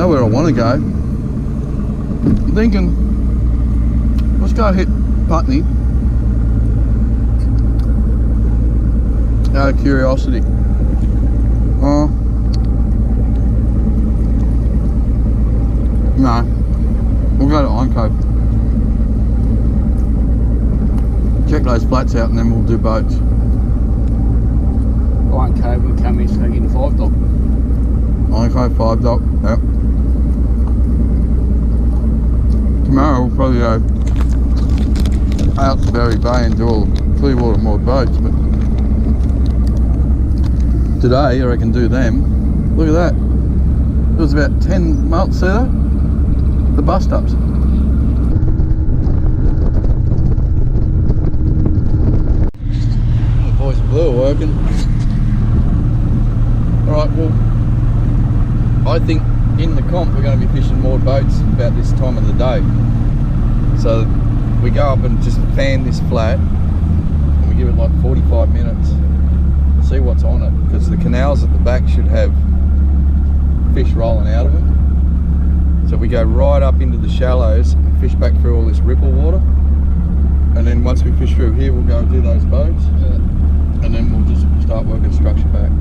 know where I want to go. I'm thinking, let's go hit Putney out of curiosity. No, we'll go to Iron Cove. Check those flats out and then we'll do boats. Iron Cove, we'll come in straight in 5 dock. Iron Cove 5 dock, yep. Tomorrow we'll probably go out to Berry Bay and do all Clearwater more boats, but today I reckon do them. Look at that. It was about 10 months there. The bus stops. The boys are blue working. Alright, well, I think in the comp we're going to be fishing more boats about this time of the day. So we go up and just fan this flat and we give it like 45 minutes, see what's on it, because the canals at the back should have fish rolling out of them. So we go right up into the shallows and fish back through all this ripple water, and then once we fish through here we'll go and do those boats, and then we'll just start working structure back.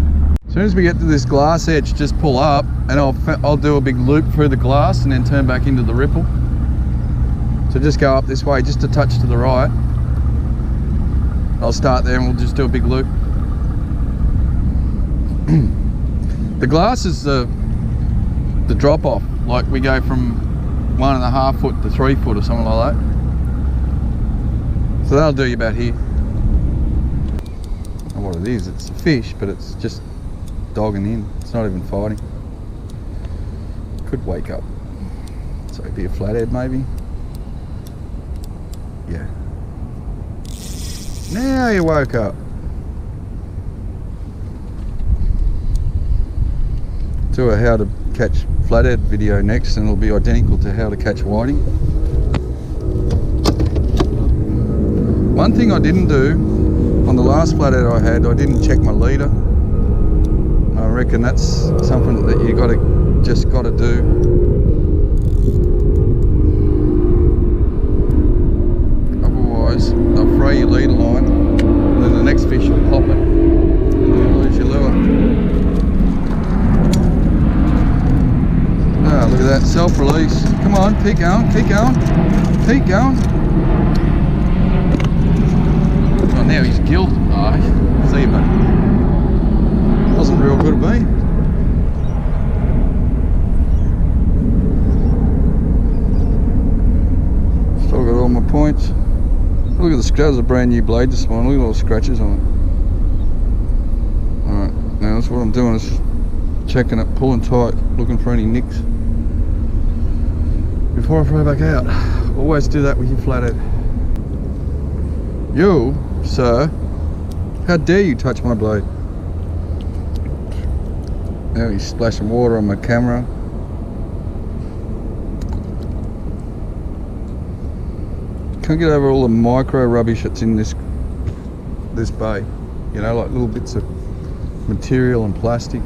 As soon as we get to this glass edge, just pull up and I'll do a big loop through the glass and then turn back into the ripple. So just go up this way, just a touch to the right. I'll start there and we'll just do a big loop. The glass is the drop off. Like we go from 1.5 foot to 3 foot or something like that. So that'll do you about here. And what it is, it's a fish, but it's just dogging in. It's not even fighting. Could wake up. So it'd be a flathead maybe. Yeah. Now you woke up. Do a how to catch flathead video next, and it'll be identical to how to catch whiting. One thing I didn't do on the last flathead I had, I didn't check my leader. I reckon that's something that you just got to do. Otherwise, they'll fray your leader line, and then the next fish will pop it, and you'll lose your lure. Ah, look at that, self-release. Come on, keep going, keep going, keep going. Oh, now he's gilled. Oh, see you, buddy. Wasn't real good of me. Still got all my points. Look at the scratches, a brand new blade this morning. Look at all the scratches on it. Alright, now that's what I'm doing, is checking it, pulling tight, looking for any nicks before I throw back out. Always do that with your flathead. You, sir, how dare you touch my blade? Now he's splashing water on my camera. Can't get over all the micro rubbish that's in this bay. You know, like little bits of material and plastic.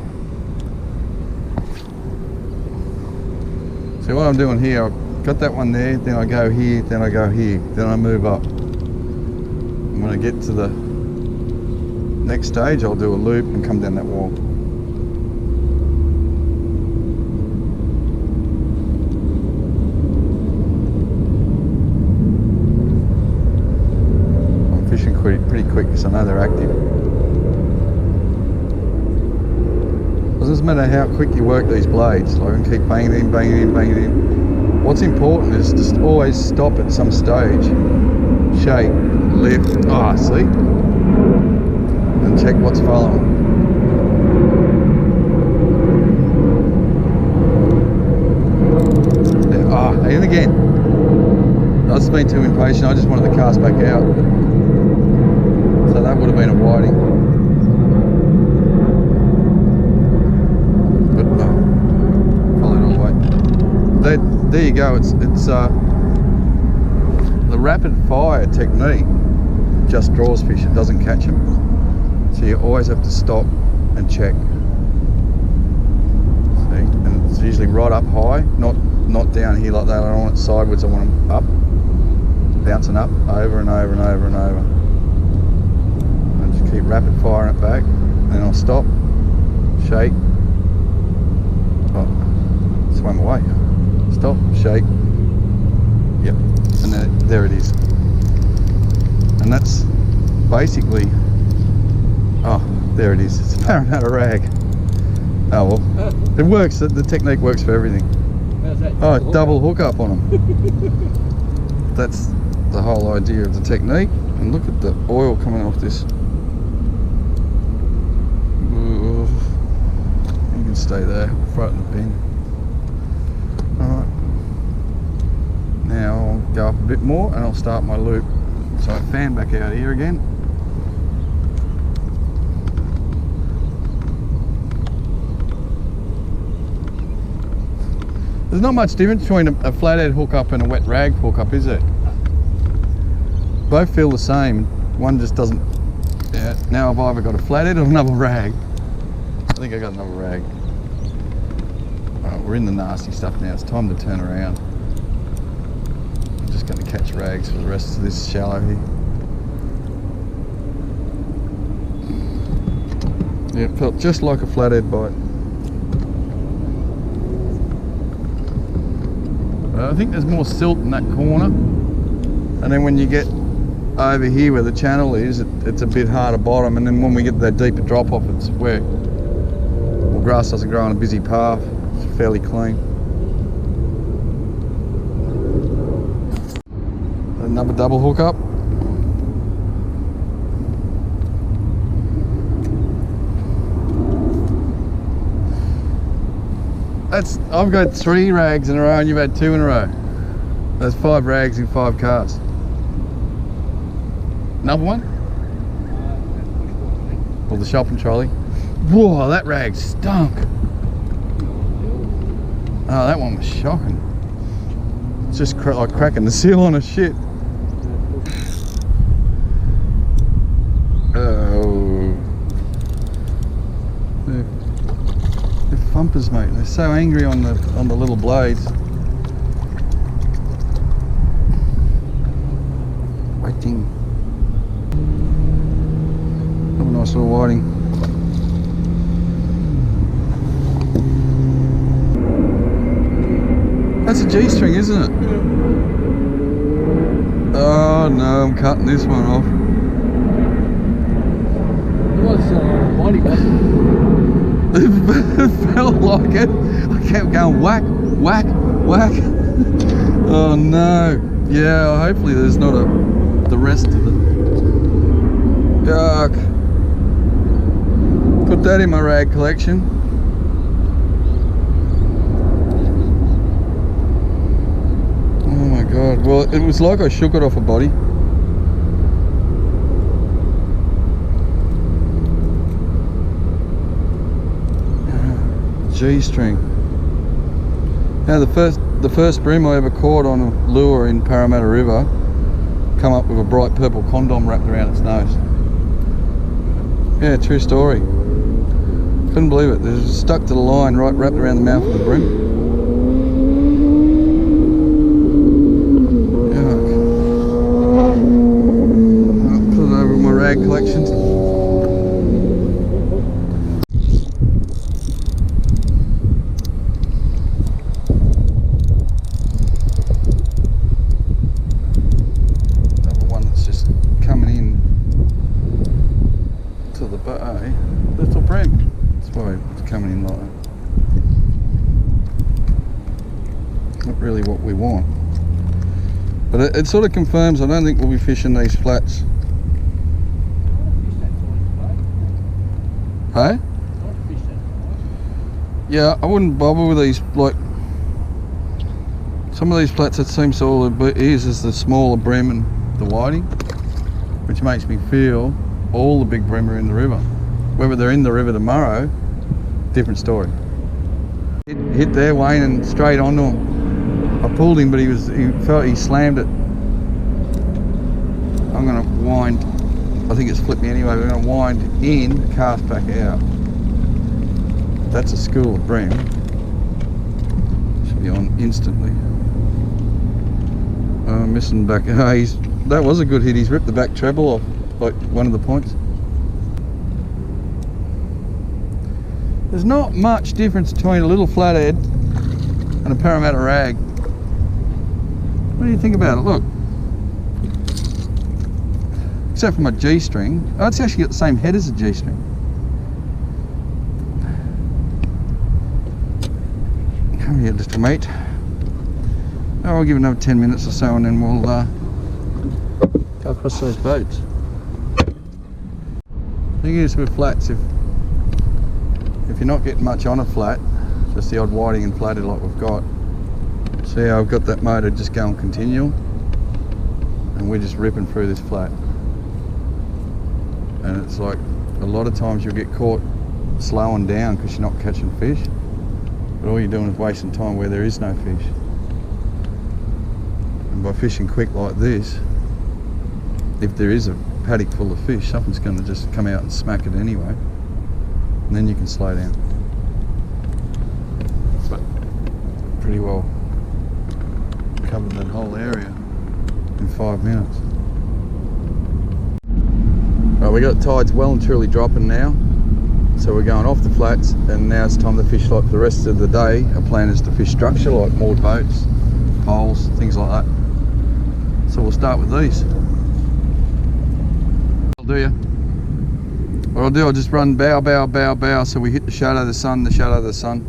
See what I'm doing here, I've got that one there, then I go here, then I go here, then I move up. And when I get to the next stage, I'll do a loop and come down that wall. I'm fishing pretty quick because I know they're active. It doesn't matter how quick you work these blades, like I can keep banging it in, banging it in, banging it in. What's important is just always stop at some stage, shake, lift, see? And check what's following. Yeah, and again. I've just been too impatient, I just wanted to cast back out. So that would have been a whiting. There you go. It's the rapid fire technique just draws fish, it doesn't catch them. So you always have to stop and check. See, and It's usually right up high, not down here like that. I don't want it sideways, I want them up, bouncing up, over and over and over and over. And just keep rapid firing it back, then I'll stop, shake, oh, swam away, stop, shake, yep, and then there it is. And that's basically, oh, there it is, it's a Parramatta rag. Oh well, it works, the technique works for everything. How's that? Oh, double hook up on them. That's the whole idea of the technique. And look at the oil coming off this. Ooh, you can stay there, right in the bin. Alright. Now I'll go up a bit more and I'll start my loop. So I fan back out here again. There's not much difference between a flathead hookup and a wet rag hookup, is there? Both feel the same. One just doesn't. Yeah. Now I've either got a flathead or another rag. I think I got another rag. Right, we're in the nasty stuff now. It's time to turn around. I'm just going to catch rags for the rest of this shallow here. Yeah, it felt just like a flathead bite. I think there's more silt in that corner, and then when you get over here where the channel is, it's a bit harder bottom, and then when we get that deeper drop off, it's where, well, grass doesn't grow on a busy path, it's fairly clean. Another double hook up. I've got 3 rags in a row and you've had 2 in a row. That's 5 rags in 5 casts. Another one? Or the shopping trolley. Whoa, that rag stunk. Oh, that one was shocking. It's just like cracking the seal on a shit. Oh. They're thumpers, mate. They're so angry on the little blades. Waiting. Have a nice little whiting. That's a G-string, isn't it? Oh no, I'm cutting this one off. It was mighty, wasn't It felt like it. I kept going whack, whack, whack. Oh no. Yeah, hopefully there's not the rest of it. Yuck. Put that in my rag collection. Oh my god. Well, it was like I shook it off a body. G-string. Now the first bream I ever caught on a lure in Parramatta River come up with a bright purple condom wrapped around its nose. Yeah, true story. Couldn't believe it. It was stuck to the line right wrapped around the mouth of the bream. Yuck. I'll put it over in my rag collection. Little bream. That's why it's coming in like that. Not really what we want. But it sort of confirms I don't think we'll be fishing these flats. Hey? Yeah, I wouldn't bother with these, like some of these flats. It seems all it is the smaller bream and the whiting, which makes me feel all the big bream are in the river. Whether they're in the river tomorrow, different story. Hit there, Wayne, and straight onto him. I pulled him, but he slammed it. I'm gonna wind, I think it's flipped me anyway, we're gonna wind in, cast back out. That's a school of bream. be on instantly. Missing back. That was a good hit. He's ripped the back treble off, like one of the points. There's not much difference between a little flathead and a Parramatta rag. What do you think about it? Look. Except for my G-string. Oh, it's actually got the same head as a G-string. Come here, little mate. Oh, I'll give it another 10 minutes or so and then we'll go across those boats. The thing is with flats, if you're not getting much on a flat, just the odd whiting and flathead like we've got, see how I've got that motor just going continual and we're just ripping through this flat. And it's like a lot of times you'll get caught slowing down because you're not catching fish, but all you're doing is wasting time where there is no fish. And by fishing quick like this, if there is a paddock full of fish, something's going to just come out and smack it anyway, and then you can slow down. But pretty well covered that whole area in 5 minutes. Right, we got tides well and truly dropping now, so we're going off the flats, and now it's time to fish like for the rest of the day. Our plan is to fish structure like moored boats, poles, things like that. So we'll start with these. I'll do you. What I'll do, I'll just run bow, bow, bow, bow, so we hit the shadow of the sun, the shadow of the sun.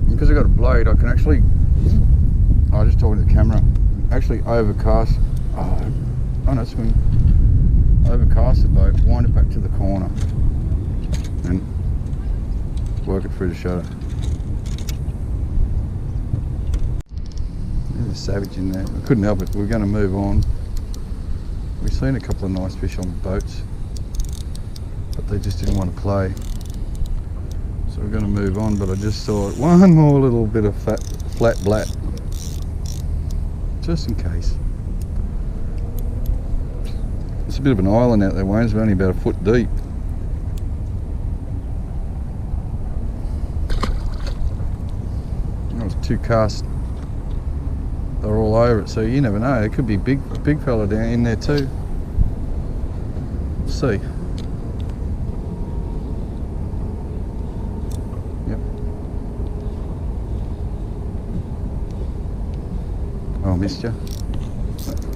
And because I've got a blade, I can actually, I'm just talking to the camera, actually overcast, oh no, swing. Overcast the boat, wind it back to the corner and work it through the shadow. There's a savage in there. I couldn't help it. We're going to move on. We've seen a couple of nice fish on the boats, but they just didn't want to play. So we're going to move on, but I just saw one more little bit of flat blat, just in case. It's a bit of an island out there, Wayne. It's only about a foot deep. There was 2 casts. They're all over it, so you never know. There could be big fella down in there too. Let's see. Yep. Oh, I missed you.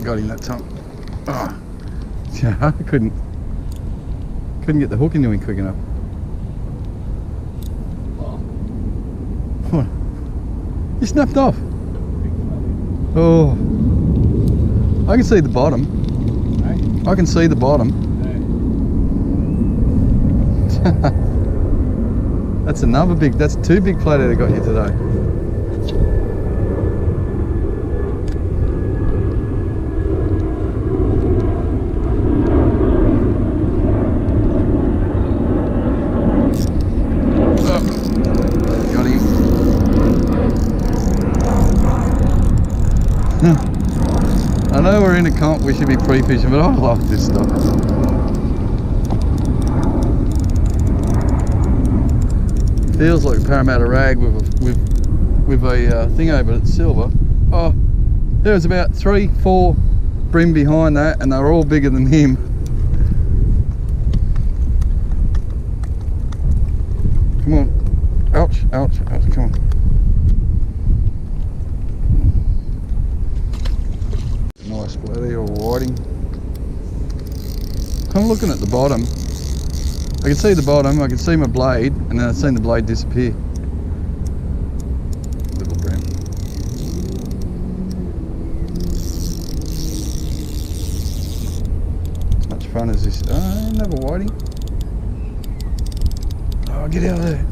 Got him that time. Oh. Yeah, I couldn't get the hook into him quick enough. What? You snapped off. Oh, I can see the bottom. Hey? I can see the bottom. Hey. That's another big. That's 2 big flathead I got you today. I know we're in a comp, we should be pre-fishing, but I love this stuff. Feels like a Parramatta rag with a thing over it, silver. Oh, there was about 3-4 bream behind that, and they were all bigger than him. Come on, ouch, ouch, ouch, come on. Nice bloody or whiting. I'm looking at the bottom. I can see the bottom, I can see my blade, and then I've seen the blade disappear. Little bream. As much fun as this. Oh, another whiting. Oh, get out of there.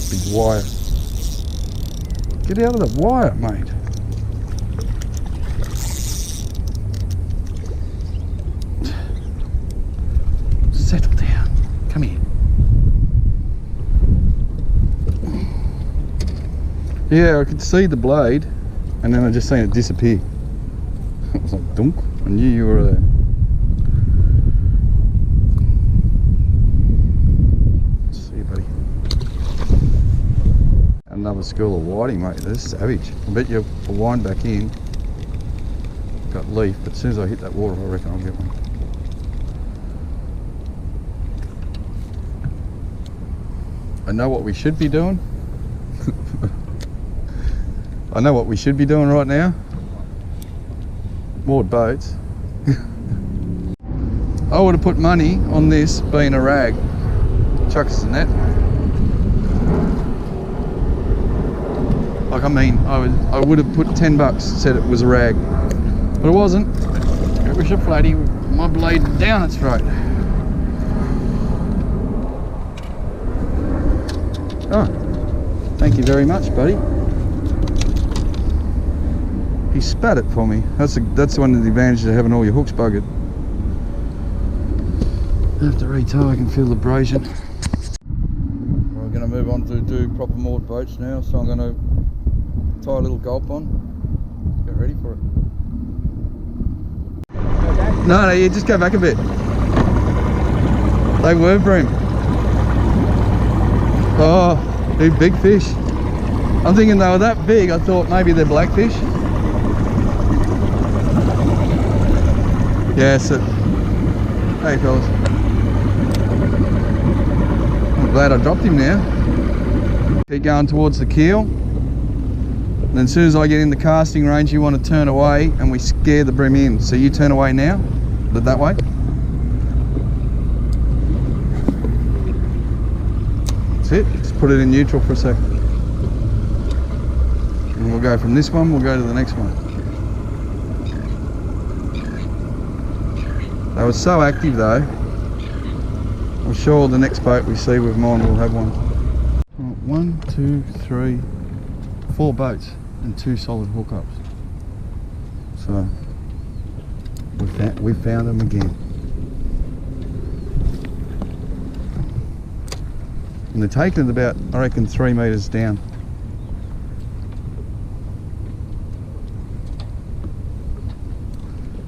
Big wire. Get out of the wire, mate. Settle down. Come here. Yeah, I could see the blade, and then I just seen it disappear. It was like dunk. I knew you were there. Let's see, buddy. another school of whiting, mate. They're savage. I bet you I'll wind back in. Got leaf, but as soon as I hit that water, I reckon I'll get one. I know what we should be doing. I know what we should be doing right now. Moored boats. I would have put money on this being a rag. Chuck us a net. Like, I mean, I would have put 10 bucks, said it was a rag. But it wasn't. It was a flatty, my blade down its throat. Oh, thank you very much, buddy. He spat it for me. That's one of the advantages of having all your hooks buggered. I have to retie, I can feel the abrasion. We're going to move on to do proper moored boats now, so I'm going to tie a little gulp on. Get ready for it. Okay. No, you just go back a bit. They were bream. Oh, they're big fish. I'm thinking they were that big, I thought maybe they're blackfish. Yes. Hey fellas. I'm glad I dropped him now. Keep going towards the keel. And then as soon as I get in the casting range, you want to turn away and we scare the bream in. So you turn away now, that way. That's it, just put it in neutral for a sec. And we'll go from this one, we'll go to the next one. They were so active though. I'm sure the next boat we see with mine will have one. 1, 2, 3, 4 boats and 2 solid hookups. So we found them again. And they're taking it about, I reckon, 3 metres down.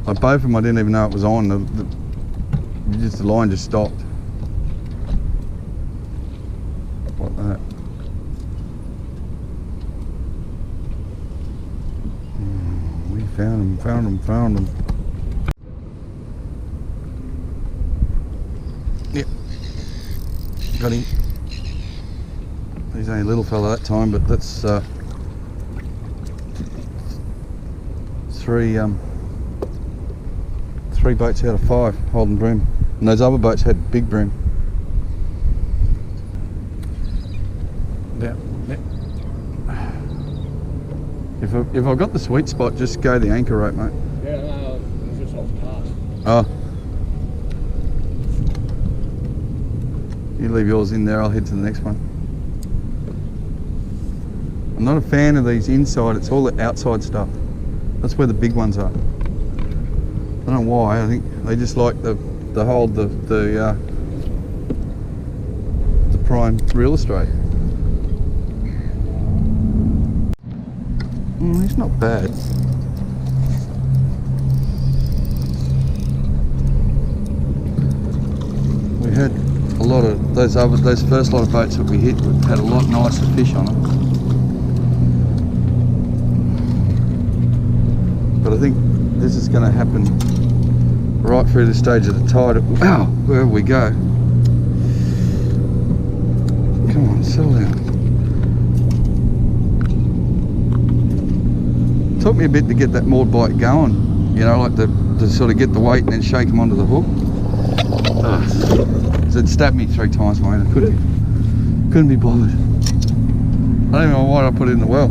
Like both of them, I didn't even know it was on. The line just stopped. Like that. We found them. Yep. Got him. He's only a little fella that time, but that's 3 boats out of 5 holding bream, and those other boats had big bream. Yeah. If I've got the sweet spot, just go the anchor rope, mate. Yeah, no, it's just off cast. Oh. You leave yours in there, I'll head to the next one. I'm not a fan of these inside, it's all the outside stuff. That's where the big ones are. I don't know why, I think they just like the hold the prime real estate. He's not bad. We had a lot of those first lot of boats that we hit had a lot nicer fish on them. But I think this is going to happen right through the stage of the tide. Wow, wherever we go. Come on, settle down. Took me a bit to get that moored bite going, you know, like to sort of get the weight and then shake them onto the hook. It stabbed me 3 times, mate. I couldn't be bothered. I don't even know why I put it in the well.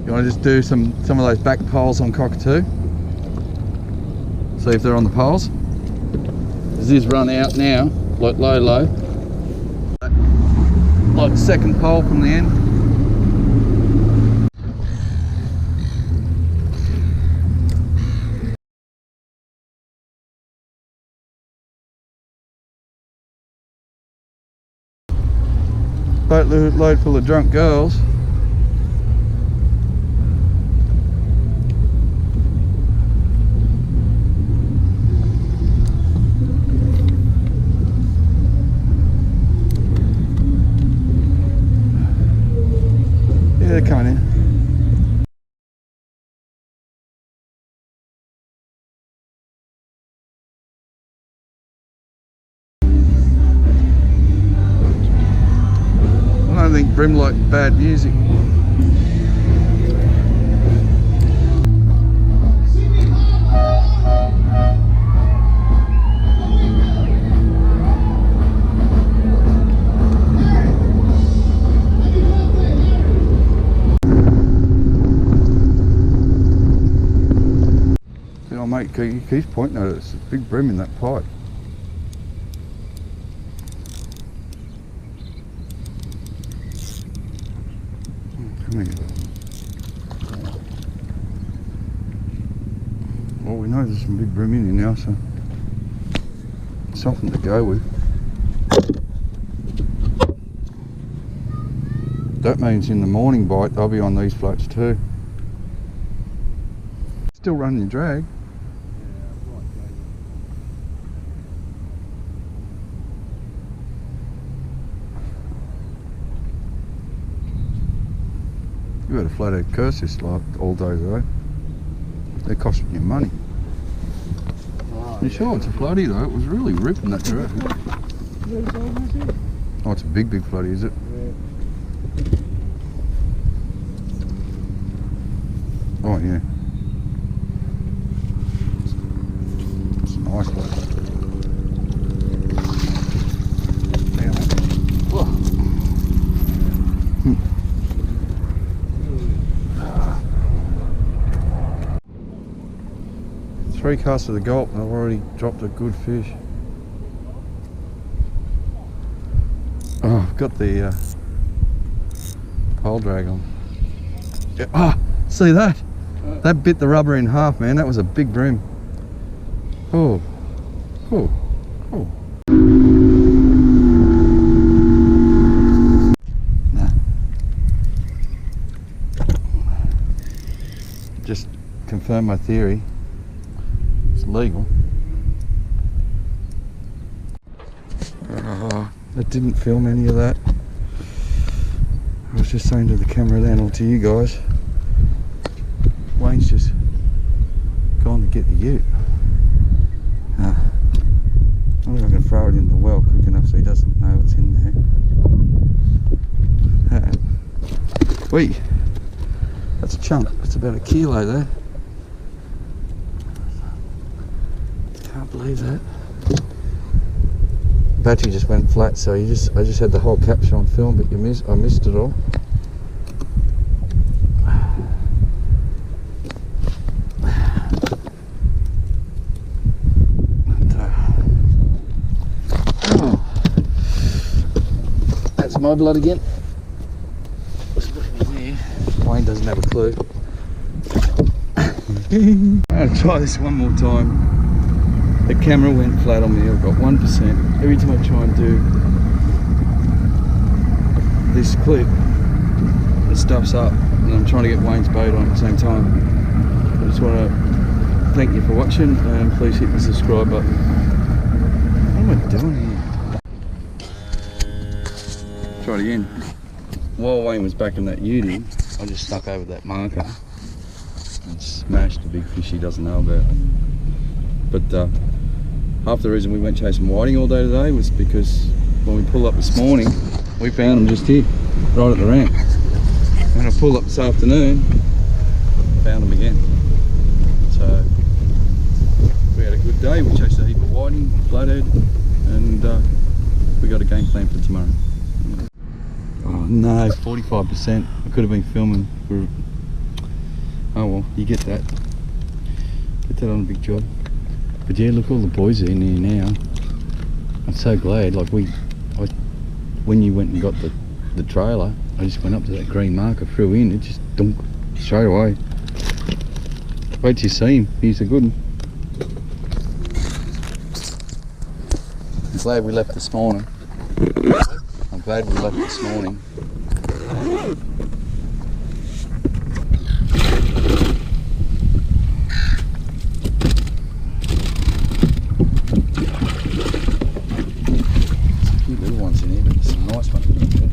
You want to just do some of those back poles on cockatoo? See if they're on the poles. Does this run out now, like low? Like second pole from the end. Boatload full of drunk girls. they're coming in. I don't think bream like bad music. Oh mate, he keeps pointing at it. It's a big bream in that pipe. Come here. Well, we know there's some big bream in here now, so something to go with. That means in the morning bite they'll be on these flats too. Still running drag. You had a flathead curse this like all day though. They're costing you money. Oh, You sure it's a floody though? It was really ripping that giraffe. Oh, it's a big floody, is it? Yeah. Oh yeah. It's a nice one. Three casts of the gulp and I've already dropped a good fish. Oh, I've got the pole drag on. Yeah. Ah, see that? That bit the rubber in half, man. That was a big bream. Oh, oh, oh. Nah. Just confirm my theory. Legal. I didn't film any of that. I was just saying to the camera then, or to you guys, Wayne's just gone to get the ute. I think I'm going to throw it in the well quick enough so he doesn't know what's in there. Wait, that's a chunk. That's about a kilo there. Can't believe that. Battery just went flat, so I just had the whole capture on film, but I missed it all. And, oh, that's my blood again. What's looking in there? Wayne doesn't have a clue. I'm gonna try this one more time. The camera went flat on me. I've got 1%. Every time I try and do this clip, it stuffs up, and I'm trying to get Wayne's bait on at the same time. I just want to thank you for watching, and please hit the subscribe button. What am I doing here? Try it again. While Wayne was back in that ute, I just stuck over that marker and smashed a big fish he doesn't know about. But half the reason we went chasing whiting all day today was because when we pulled up this morning, we found them just here, right at the ramp. And I pulled up this afternoon, found them again. So we had a good day. We chased a heap of whiting, flathead, and we got a game plan for tomorrow. Oh no, 45%. I could have been filming for. Oh well, you get that. Get that on a big job. But yeah, look, all the boys are in here now. I'm so glad. Like when you went and got the trailer, I just went up to that green marker, threw in, it just dunk straight away. Wait till you see him. He's a good one. I'm glad we left this morning. I'm glad we left this morning. Little ones in here, but there's some nice ones in here.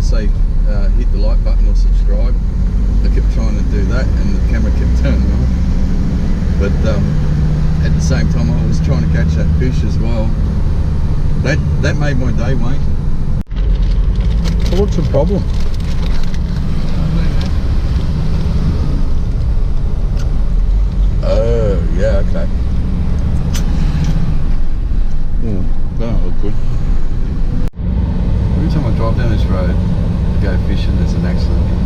say hit the like button or subscribe. I kept trying to do that and the camera kept turning off. But at the same time I was trying to catch that fish as well. That made my day, Wayne. So what's the problem? Oh, yeah, okay. That don't look good. Every time I drive down this road, I go fishing, there's an accident.